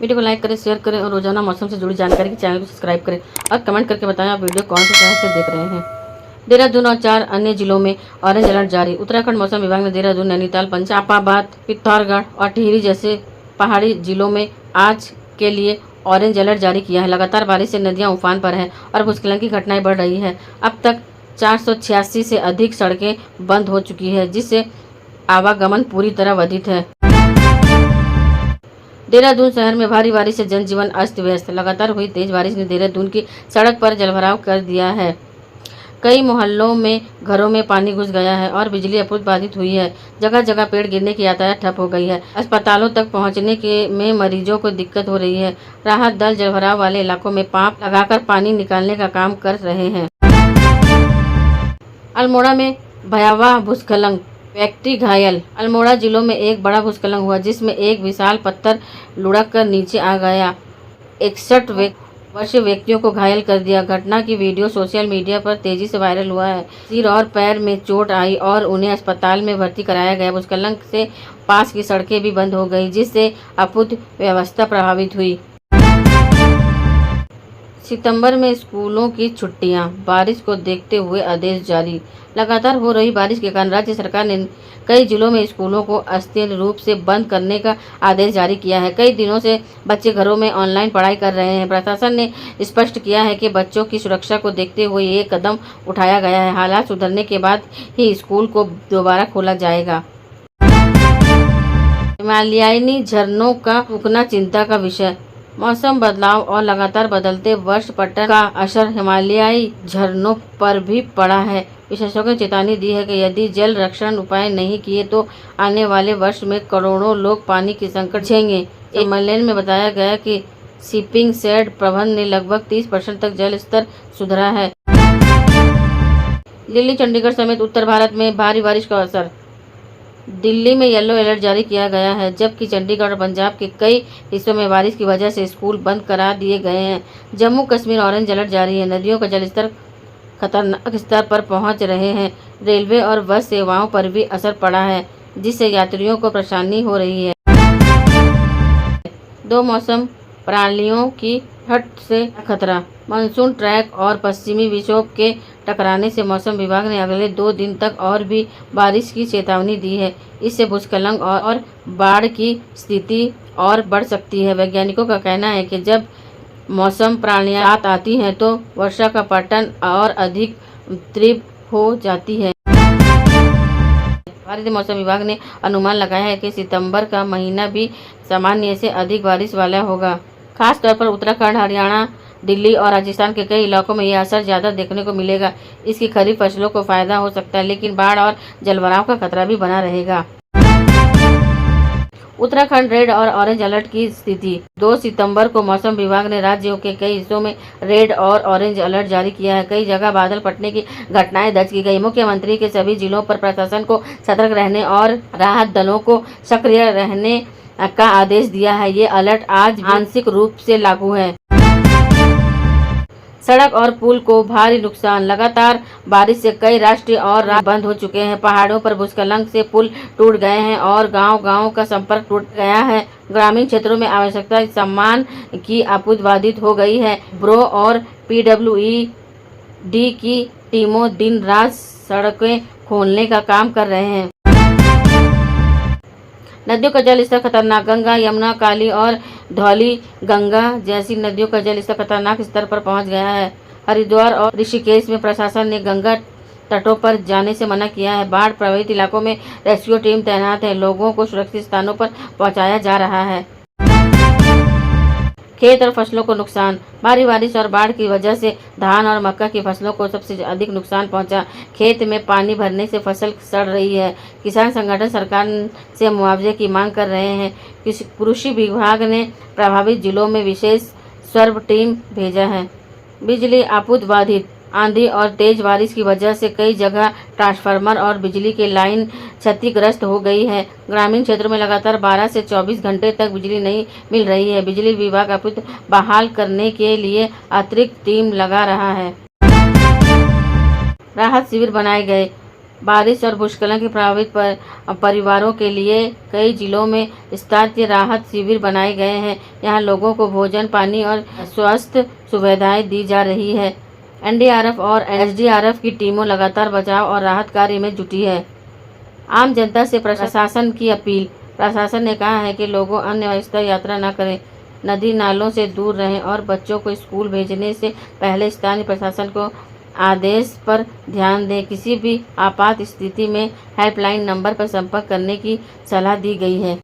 Video को like करें, share करें और रोजाना मौसम से जुड़ी जानकारी के चैनल को सब्सक्राइब करें और कमेंट करके बताएं आप वीडियो कौन से शहर से देख रहे हैं। देहरादून और 4 अन्य जिलों में ऑरेंज अलर्ट जारी। उत्तराखंड मौसम विभाग ने देहरादून, नैनीताल, चांपाबाद, पिथौरागढ़ और टिहरी जैसे पहाड़ी जिलों में आज के लिए ऑरेंज अलर्ट जारी किया है। लगातार बारिश से नदियां उफान पर हैं और भूस्खलन की घटनाएं बढ़ रही है। अब तक 486 से अधिक सड़कें बंद हो चुकी है, जिससे आवागमन पूरी तरह बाधित है। देहरादून शहर में भारी बारिश से जनजीवन अस्त व्यस्त। लगातार हुई तेज बारिश ने देहरादून की सड़क पर जलभराव कर दिया है। कई मोहल्लों में घरों में पानी घुस गया है और बिजली अपूर्व बाधित हुई है। जगह जगह पेड़ गिरने की यातायात ठप हो गई है। अस्पतालों तक पहुंचने में मरीजों को दिक्कत हो रही है। राहत दल जलभराव वाले इलाकों में पांप लगाकर पानी निकालने का काम कर रहे हैं। अल्मोड़ा में भयावह भूस्खलन, व्यक्ति घायल। अल्मोड़ा जिलों में एक बड़ा भूस्खलन हुआ जिसमें एक विशाल पत्थर लुढ़क कर नीचे आ गया, 61 वर्षीय व्यक्तियों को घायल कर दिया। घटना की वीडियो सोशल मीडिया पर तेजी से वायरल हुआ है। सिर और पैर में चोट आई और उन्हें अस्पताल में भर्ती कराया गया। भूस्खलन से पास की सड़कें भी बंद हो गई, जिससे आपूर्ति व्यवस्था प्रभावित हुई। सितंबर में स्कूलों की छुट्टियां, बारिश को देखते हुए आदेश जारी। लगातार हो रही बारिश के कारण राज्य सरकार ने कई जिलों में स्कूलों को अस्थायी रूप से बंद करने का आदेश जारी किया है। कई दिनों से बच्चे घरों में ऑनलाइन पढ़ाई कर रहे हैं। प्रशासन ने स्पष्ट किया है कि बच्चों की सुरक्षा को देखते हुए ये कदम उठाया गया है। हालात सुधरने के बाद ही स्कूल को दोबारा खोला जाएगा। हिमालयी झरनों का सूखना चिंता का विषय। मौसम बदलाव और लगातार बदलते वर्षपटन का असर हिमालयी झरनों पर भी पड़ा है। विशेषज्ञों ने चेतावनी दी है कि यदि जल रक्षण उपाय नहीं किए तो आने वाले वर्ष में करोड़ों लोग पानी की संकट झेलेंगे। सम्मेलन में बताया गया कि शिपिंग शेड प्रबंधन ने लगभग 30% तक जल स्तर सुधरा है। दिल्ली, चंडीगढ़ समेत उत्तर भारत में भारी बारिश का असर। दिल्ली में येलो अलर्ट जारी किया गया है, जबकि चंडीगढ़ और पंजाब के कई हिस्सों में बारिश की वजह से स्कूल बंद करा दिए गए हैं। जम्मू कश्मीर ऑरेंज अलर्ट जारी है। नदियों का जलस्तर खतरनाक स्तर पर पहुंच रहे हैं। रेलवे और बस सेवाओं पर भी असर पड़ा है, जिससे यात्रियों को परेशानी हो रही है। 2 मौसम प्रणालियों की हट से खतरा। मानसून ट्रैक और पश्चिमी विक्षोभ के टकराने से मौसम विभाग ने अगले 2 दिन तक और भी बारिश की चेतावनी दी है। इससे भूस्खलन और बाढ़ की स्थिति और बढ़ सकती है। वैज्ञानिकों का कहना है कि जब मौसम प्रणालियां साथ आती हैं तो वर्षा का पैटर्न और अधिक तीव्र हो जाती है। भारतीय मौसम विभाग ने अनुमान लगाया है कि सितंबर का महीना भी सामान्य से अधिक बारिश वाला होगा। खास तौर पर उत्तराखंड, हरियाणा, दिल्ली और राजस्थान के कई इलाकों में यह असर ज़्यादा देखने को मिलेगा। इसकी खरीफ फसलों को फायदा हो सकता है, लेकिन बाढ़ और जलभराव का खतरा भी बना रहेगा। उत्तराखंड रेड और ऑरेंज अलर्ट की स्थिति। 2 सितंबर को मौसम विभाग ने राज्यों के कई हिस्सों में रेड और ऑरेंज अलर्ट जारी किया है। कई जगह बादल फटने की घटनाएं दर्ज की गई। मुख्यमंत्री के सभी जिलों पर प्रशासन को सतर्क रहने और राहत दलों को सक्रिय रहने का आदेश दिया है। ये अलर्ट आज आंशिक रूप से लागू है। सड़क और पुल को भारी नुकसान। लगातार बारिश से कई राष्ट्रीय और बंद हो चुके हैं। पहाड़ों पर भूस्खलन से पुल टूट गए हैं और गांव-गांव का संपर्क टूट गया है। ग्रामीण क्षेत्रों में आवश्यकता सामान की आपूर्ति बाधित हो गई है। ब्रो और PWD की टीमों दिन रात सड़कें खोलने का काम कर रहे हैं। नदियों का जल स्तर खतरनाक। गंगा, यमुना, काली और धौली गंगा जैसी नदियों का जल स्तर खतरनाक स्तर पर पहुंच गया है। हरिद्वार और ऋषिकेश में प्रशासन ने गंगा तटों पर जाने से मना किया है। बाढ़ प्रभावित इलाकों में रेस्क्यू टीम तैनात है। लोगों को सुरक्षित स्थानों पर पहुंचाया जा रहा है। खेत और फसलों को नुकसान। भारी बारिश और बाढ़ की वजह से धान और मक्का की फसलों को सबसे अधिक नुकसान पहुंचा। खेत में पानी भरने से फसल सड़ रही है। किसान संगठन सरकार से मुआवजे की मांग कर रहे हैं। कृषि विभाग ने प्रभावित जिलों में विशेष सर्व टीम भेजा है। बिजली आपूर्ति बाधित। आंधी और तेज बारिश की वजह से कई जगह ट्रांसफार्मर और बिजली की लाइन क्षतिग्रस्त हो गई है। ग्रामीण क्षेत्रों में लगातार 12 से 24 घंटे तक बिजली नहीं मिल रही है। बिजली विभाग आपूर्ति बहाल करने के लिए अतिरिक्त टीम लगा रहा है। राहत शिविर बनाए गए। बारिश और भूस्खलन के प्रभावित परिवारों के लिए कई जिलों में स्थानीय राहत शिविर बनाए गए हैं। यहाँ लोगों को भोजन, पानी और स्वास्थ्य सुविधाएं दी जा रही है। एनडीआरएफ और एसडीआरएफ की टीमों लगातार बचाव और राहत कार्य में जुटी है। आम जनता से प्रशासन की अपील। प्रशासन ने कहा है कि लोगों अनावश्यक यात्रा न करें, नदी नालों से दूर रहें और बच्चों को स्कूल भेजने से पहले स्थानीय प्रशासन को आदेश पर ध्यान दें। किसी भी आपात स्थिति में हेल्पलाइन नंबर पर संपर्क करने की सलाह दी गई है।